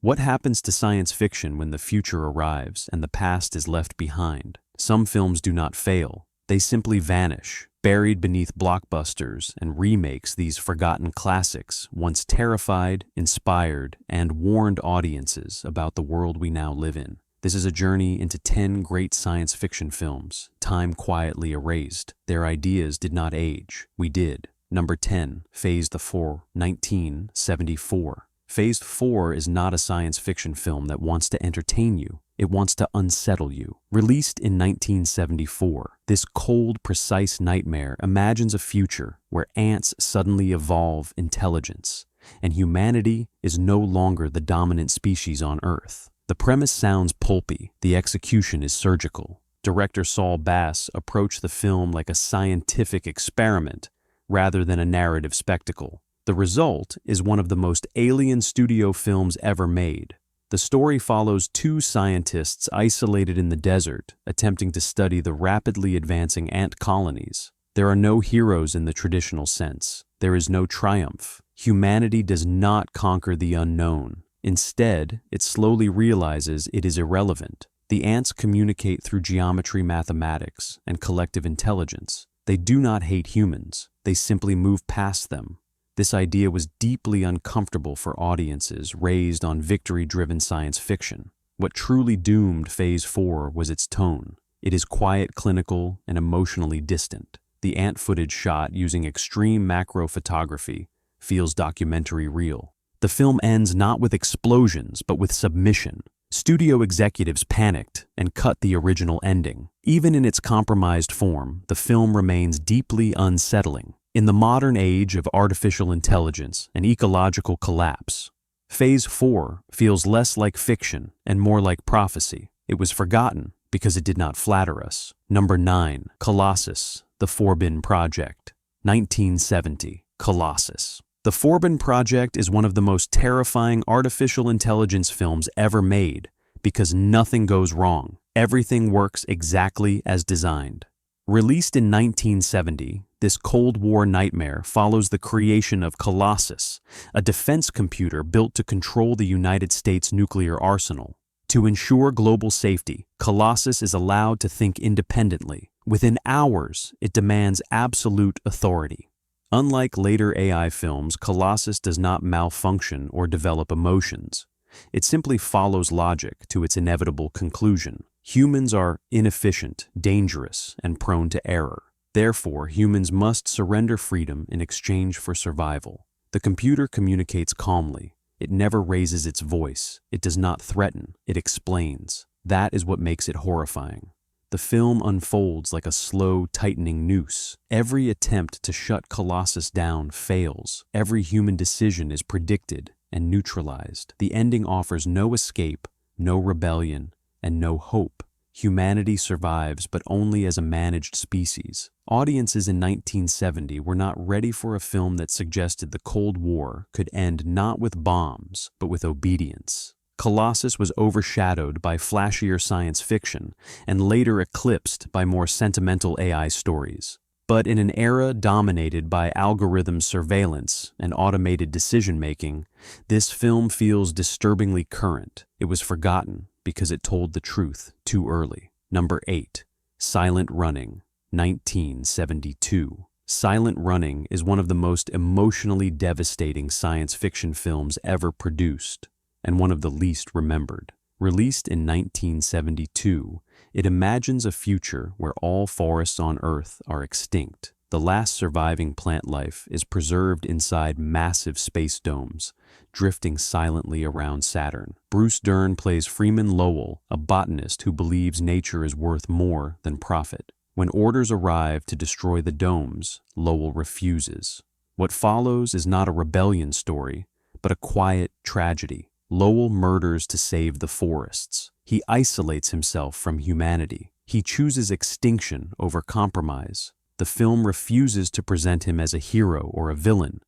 What happens to science fiction when the future arrives and the past is left behind? Some films do not fail. They simply vanish, buried beneath blockbusters and remakes. These forgotten classics once terrified, inspired, and warned audiences about the world we now live in. This is a journey into 10 great science fiction films, time quietly erased. Their ideas did not age. We did. Number 10, Phase 4, 1974. Phase 4 is not a science fiction film that wants to entertain you. It wants to unsettle you. Released in 1974, this cold, precise nightmare imagines a future where ants suddenly evolve intelligence, and humanity is no longer the dominant species on Earth. The premise sounds pulpy. The execution is surgical. Director Saul Bass approached the film like a scientific experiment rather than a narrative spectacle. The result is one of the most alien studio films ever made. The story follows two scientists isolated in the desert, attempting to study the rapidly advancing ant colonies. There are no heroes in the traditional sense. There is no triumph. Humanity does not conquer the unknown. Instead, it slowly realizes it is irrelevant. The ants communicate through geometry, mathematics, and collective intelligence. They do not hate humans. They simply move past them. This idea was deeply uncomfortable for audiences raised on victory-driven science fiction. What truly doomed Phase 4 was its tone. It is quiet, clinical, and emotionally distant. The ant footage shot using extreme macro photography feels documentary real. The film ends not with explosions, but with submission. Studio executives panicked and cut the original ending. Even in its compromised form, the film remains deeply unsettling. In the modern age of artificial intelligence and ecological collapse, Phase 4 feels less like fiction and more like prophecy. It was forgotten because it did not flatter us. Number 9, Colossus, The Forbidden Project, 1970. Colossus. The Forbidden Project is one of the most terrifying artificial intelligence films ever made because nothing goes wrong. Everything works exactly as designed. Released in 1970, this Cold War nightmare follows the creation of Colossus, a defense computer built to control the United States nuclear arsenal. To ensure global safety, Colossus is allowed to think independently. Within hours, it demands absolute authority. Unlike later AI films, Colossus does not malfunction or develop emotions. It simply follows logic to its inevitable conclusion. Humans are inefficient, dangerous, and prone to error. Therefore, humans must surrender freedom in exchange for survival. The computer communicates calmly. It never raises its voice. It does not threaten. It explains. That is what makes it horrifying. The film unfolds like a slow, tightening noose. Every attempt to shut Colossus down fails. Every human decision is predicted and neutralized. The ending offers no escape, no rebellion, and no hope. Humanity survives, but only as a managed species. Audiences in 1970 were not ready for a film that suggested the Cold War could end not with bombs, but with obedience. Colossus was overshadowed by flashier science fiction and later eclipsed by more sentimental AI stories. But in an era dominated by algorithm surveillance and automated decision-making, this film feels disturbingly current. It was forgotten because it told the truth too early. Number 8, Silent Running, 1972. Silent Running is one of the most emotionally devastating science fiction films ever produced, and one of the least remembered. Released in 1972, it imagines a future where all forests on Earth are extinct. The last surviving plant life is preserved inside massive space domes, drifting silently around Saturn. Bruce Dern plays Freeman Lowell, a botanist who believes nature is worth more than profit. When orders arrive to destroy the domes, Lowell refuses. What follows is not a rebellion story, but a quiet tragedy. Lowell murders to save the forests. He isolates himself from humanity. He chooses extinction over compromise. The film refuses to present him as a hero or a villain.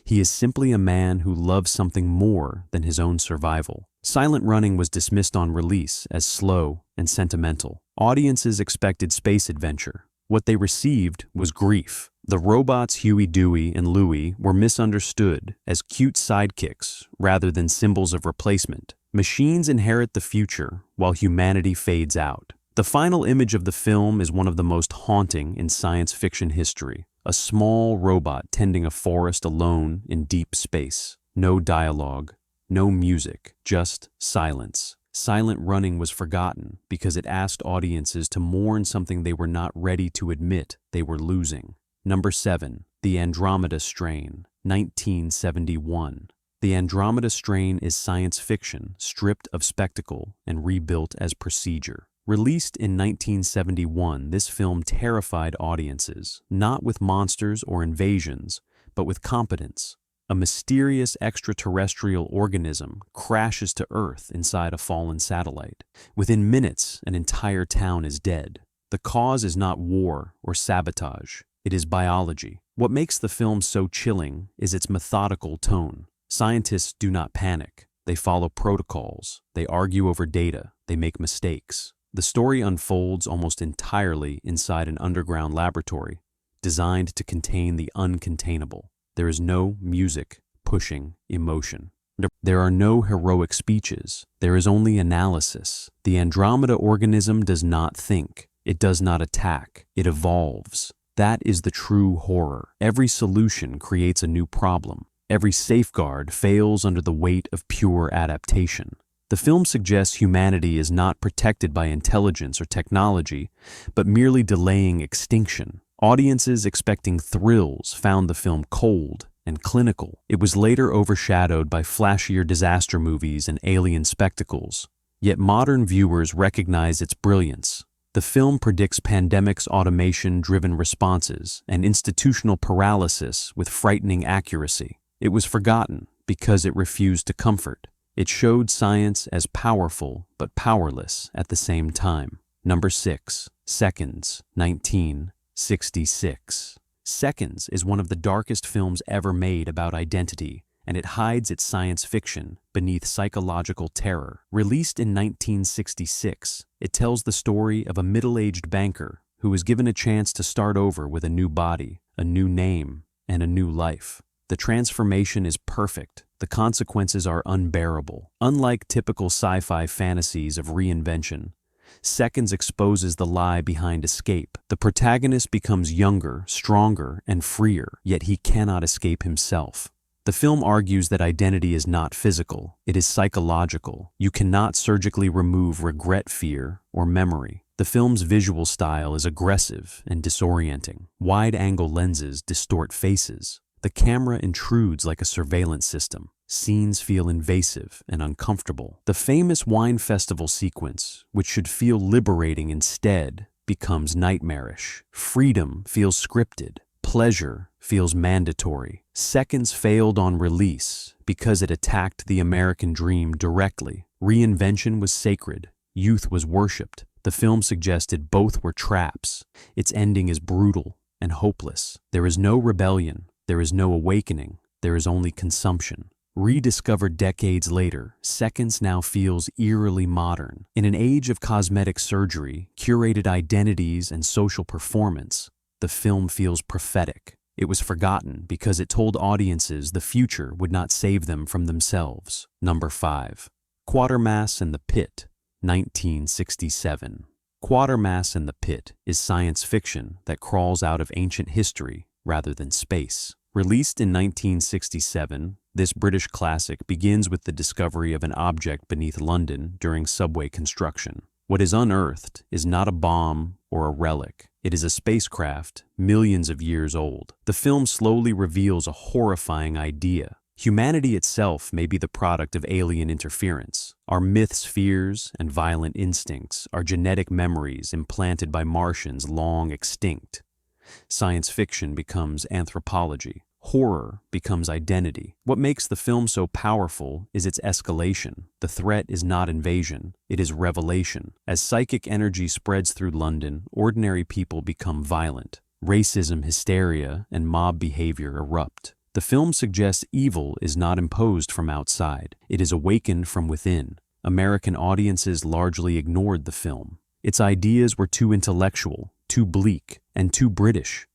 He is simply a man who loves something more than his own survival. Silent Running was dismissed on release as slow and sentimental. Audiences expected space adventure. What they received was grief. The robots Huey, Dewey, and Louie were misunderstood as cute sidekicks rather than symbols of replacement. Machines inherit the future while humanity fades out. The final image of the film is one of the most haunting in science fiction history. A small robot tending a forest alone in deep space. No dialogue, no music, just silence. Silent running was forgotten because it asked audiences to mourn something they were not ready to admit they were losing. Number 7. The Andromeda Strain, 1971. The Andromeda Strain is science fiction stripped of spectacle and rebuilt as procedure. Released in 1971, this film terrified audiences, not with monsters or invasions, but with competence. A mysterious extraterrestrial organism crashes to Earth inside a fallen satellite. Within minutes, an entire town is dead. The cause is not war or sabotage. It is biology. What makes the film so chilling is its methodical tone. Scientists do not panic. They follow protocols. They argue over data. They make mistakes. The story unfolds almost entirely inside an underground laboratory, designed to contain the uncontainable. There is no music pushing emotion. There are no heroic speeches. There is only analysis. The Andromeda organism does not think. It does not attack. It evolves. That is the true horror. Every solution creates a new problem. Every safeguard fails under the weight of pure adaptation. The film suggests humanity is not protected by intelligence or technology, but merely delaying extinction. Audiences expecting thrills found the film cold and clinical. It was later overshadowed by flashier disaster movies and alien spectacles. Yet modern viewers recognize its brilliance. The film predicts pandemics, automation-driven responses, and institutional paralysis with frightening accuracy. It was forgotten because it refused to comfort. It showed science as powerful but powerless at the same time. Number 6. Seconds, 1966. Seconds is one of the darkest films ever made about identity, and it hides its science fiction beneath psychological terror. Released in 1966, it tells the story of a middle-aged banker who is given a chance to start over with a new body, a new name, and a new life. The transformation is perfect. The consequences are unbearable. Unlike typical sci-fi fantasies of reinvention, Seconds exposes the lie behind escape. The protagonist becomes younger, stronger, and freer, yet he cannot escape himself. The film argues that identity is not physical, it is psychological. You cannot surgically remove regret, fear, or memory. The film's visual style is aggressive and disorienting. Wide-angle lenses distort faces. The camera intrudes like a surveillance system. Scenes feel invasive and uncomfortable. The famous wine festival sequence, which should feel liberating instead, becomes nightmarish. Freedom feels scripted. Pleasure feels mandatory. Seconds failed on release because it attacked the American dream directly. Reinvention was sacred. Youth was worshipped. The film suggested both were traps. Its ending is brutal and hopeless. There is no rebellion. There is no awakening. There is only consumption. Rediscovered decades later, Seconds now feels eerily modern. In an age of cosmetic surgery, curated identities, and social performance, the film feels prophetic. It was forgotten because it told audiences the future would not save them from themselves. Number 5. Quatermass and the Pit, 1967. Quatermass and the Pit is science fiction that crawls out of ancient history rather than space. Released in 1967, this British classic begins with the discovery of an object beneath London during subway construction. What is unearthed is not a bomb or a relic. It is a spacecraft millions of years old. The film slowly reveals a horrifying idea. Humanity itself may be the product of alien interference. Our myths, fears, and violent instincts are genetic memories implanted by Martians long extinct. Science fiction becomes anthropology. Horror becomes identity. What makes the film so powerful is its escalation. The threat is not invasion, it is revelation. As psychic energy spreads through London, ordinary people become violent. Racism, hysteria, and mob behavior erupt. The film suggests evil is not imposed from outside. It is awakened from within. American audiences largely ignored the film. Its ideas were too intellectual, too bleak, and too British.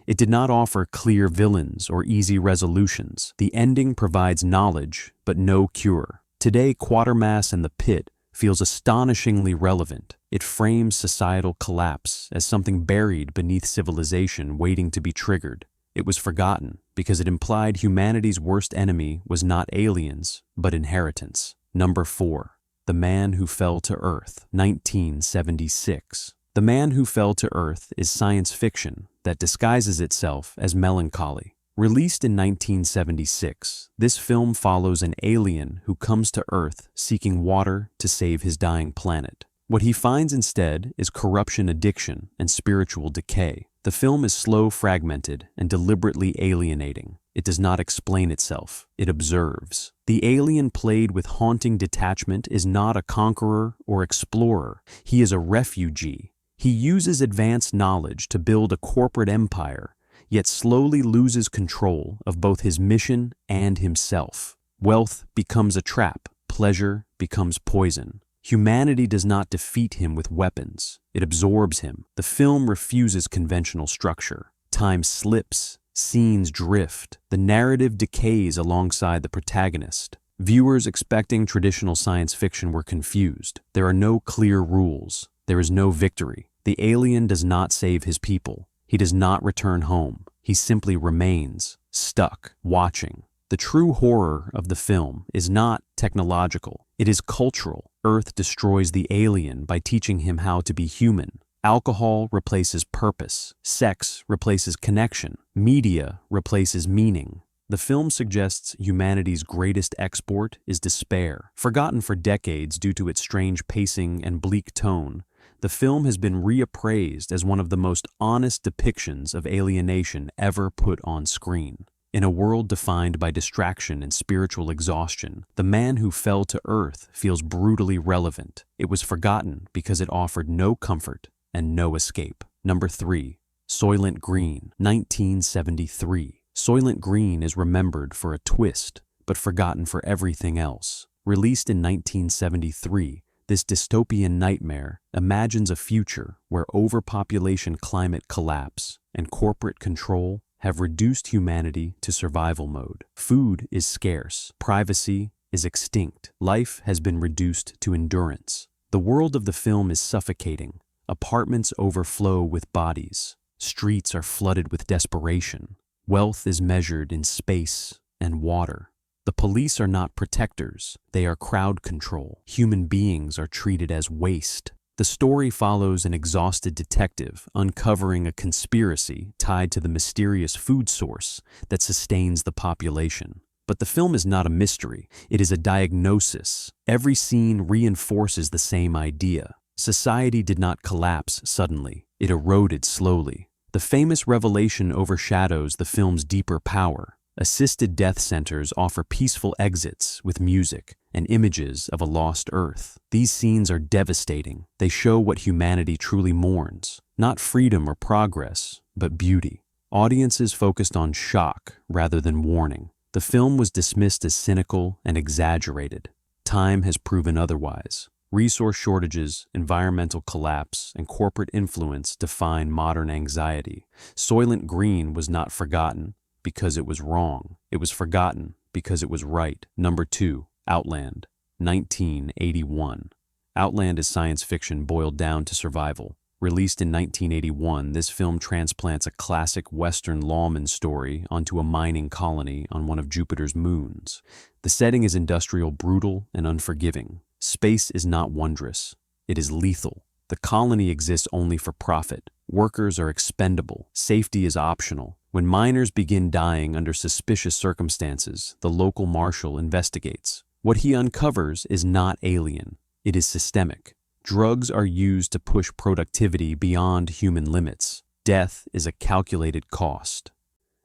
It did not offer clear villains or easy resolutions. The ending provides knowledge, but no cure. Today, Quatermass and the Pit feels astonishingly relevant. It frames societal collapse as something buried beneath civilization waiting to be triggered. It was forgotten because it implied humanity's worst enemy was not aliens, but inheritance. Number 4. The Man Who Fell to Earth, 1976. The Man Who Fell to Earth is science fiction that disguises itself as melancholy. Released in 1976, this film follows an alien who comes to Earth seeking water to save his dying planet. What he finds instead is corruption, addiction, and spiritual decay. The film is slow, fragmented, and deliberately alienating. It does not explain itself, it observes. The alien, played with haunting detachment, is not a conqueror or explorer. He is a refugee. He uses advanced knowledge to build a corporate empire, yet slowly loses control of both his mission and himself. Wealth becomes a trap, pleasure becomes poison. Humanity does not defeat him with weapons, it absorbs him. The film refuses conventional structure. Time slips, scenes drift, the narrative decays alongside the protagonist. Viewers expecting traditional science fiction were confused. There are no clear rules. There is no victory. The alien does not save his people. He does not return home. He simply remains, stuck, watching. The true horror of the film is not technological. It is cultural. Earth destroys the alien by teaching him how to be human. Alcohol replaces purpose. Sex replaces connection. Media replaces meaning. The film suggests humanity's greatest export is despair. Forgotten for decades due to its strange pacing and bleak tone, the film has been reappraised as one of the most honest depictions of alienation ever put on screen. In a world defined by distraction and spiritual exhaustion, The Man Who Fell to Earth feels brutally relevant. It was forgotten because it offered no comfort and no escape. Number 3. Soylent Green, 1973. Soylent Green is remembered for a twist, but forgotten for everything else. Released in 1973, this dystopian nightmare imagines a future where overpopulation, climate collapse, and corporate control have reduced humanity to survival mode. Food is scarce, privacy is extinct, life has been reduced to endurance. The world of the film is suffocating. Apartments overflow with bodies. Streets are flooded with desperation. Wealth is measured in space and water. The police are not protectors, they are crowd control. Human beings are treated as waste. The story follows an exhausted detective uncovering a conspiracy tied to the mysterious food source that sustains the population. But the film is not a mystery, it is a diagnosis. Every scene reinforces the same idea. Society did not collapse suddenly, it eroded slowly. The famous revelation overshadows the film's deeper power. Assisted death centers offer peaceful exits with music and images of a lost Earth. These scenes are devastating. They show what humanity truly mourns, not freedom or progress, but beauty. Audiences focused on shock rather than warning. The film was dismissed as cynical and exaggerated. Time has proven otherwise. Resource shortages, environmental collapse, and corporate influence define modern anxiety. Soylent Green was not forgotten because it was wrong. It was forgotten because it was right. Number 2. Outland, 1981. Outland is science fiction boiled down to survival. Released in 1981, this film transplants a classic Western lawman story onto a mining colony on one of Jupiter's moons. The setting is industrial, brutal, and unforgiving. Space is not wondrous. It is lethal. The colony exists only for profit. Workers are expendable. Safety is optional. When miners begin dying under suspicious circumstances, the local marshal investigates. What he uncovers is not alien. It is systemic. Drugs are used to push productivity beyond human limits. Death is a calculated cost.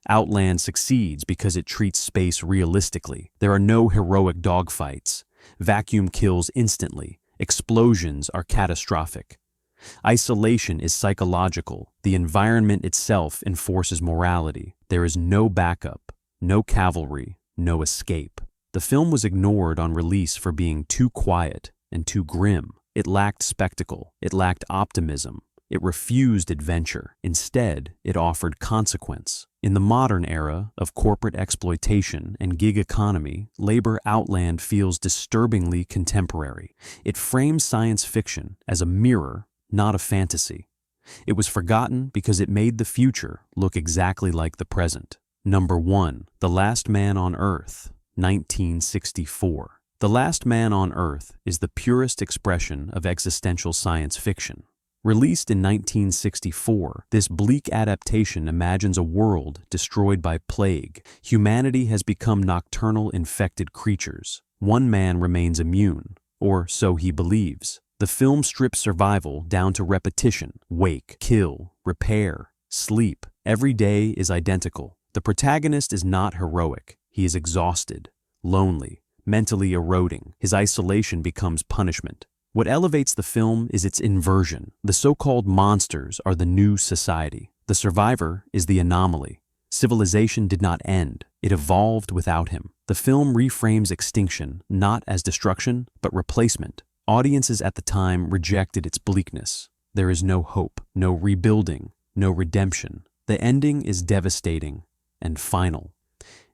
Outland succeeds because it treats space realistically. There are no heroic dogfights. Vacuum kills instantly. Explosions are catastrophic. Isolation is psychological. The environment itself enforces morality. There is no backup, no cavalry, no escape. The film was ignored on release for being too quiet and too grim. It lacked spectacle. It lacked optimism. It refused adventure. Instead, it offered consequence. In the modern era of corporate exploitation and gig economy, Outland feels disturbingly contemporary. It frames science fiction as a mirror, not a fantasy. It was forgotten because it made the future look exactly like the present. Number 1. The Last Man on Earth, 1964. The Last Man on Earth is the purest expression of existential science fiction. Released in 1964, this bleak adaptation imagines a world destroyed by plague. Humanity has become nocturnal infected creatures. One man remains immune, or so he believes. The film strips survival down to repetition. Wake, kill, repair, sleep. Every day is identical. The protagonist is not heroic. He is exhausted, lonely, mentally eroding. His isolation becomes punishment. What elevates the film is its inversion. The so-called monsters are the new society. The survivor is the anomaly. Civilization did not end. It evolved without him. The film reframes extinction not as destruction, but replacement. Audiences at the time rejected its bleakness. There is no hope, no rebuilding, no redemption. The ending is devastating and final.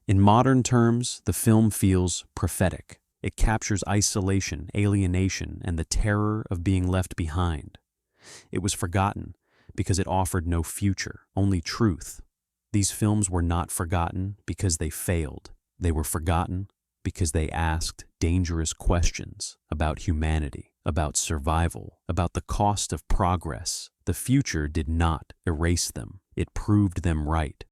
In modern terms, the film feels prophetic. It captures isolation, alienation, and the terror of being left behind. It was forgotten because it offered no future, only truth. These films were not forgotten because they failed. They were forgotten because they asked dangerous questions about humanity, about survival, about the cost of progress. The future did not erase them. It proved them right.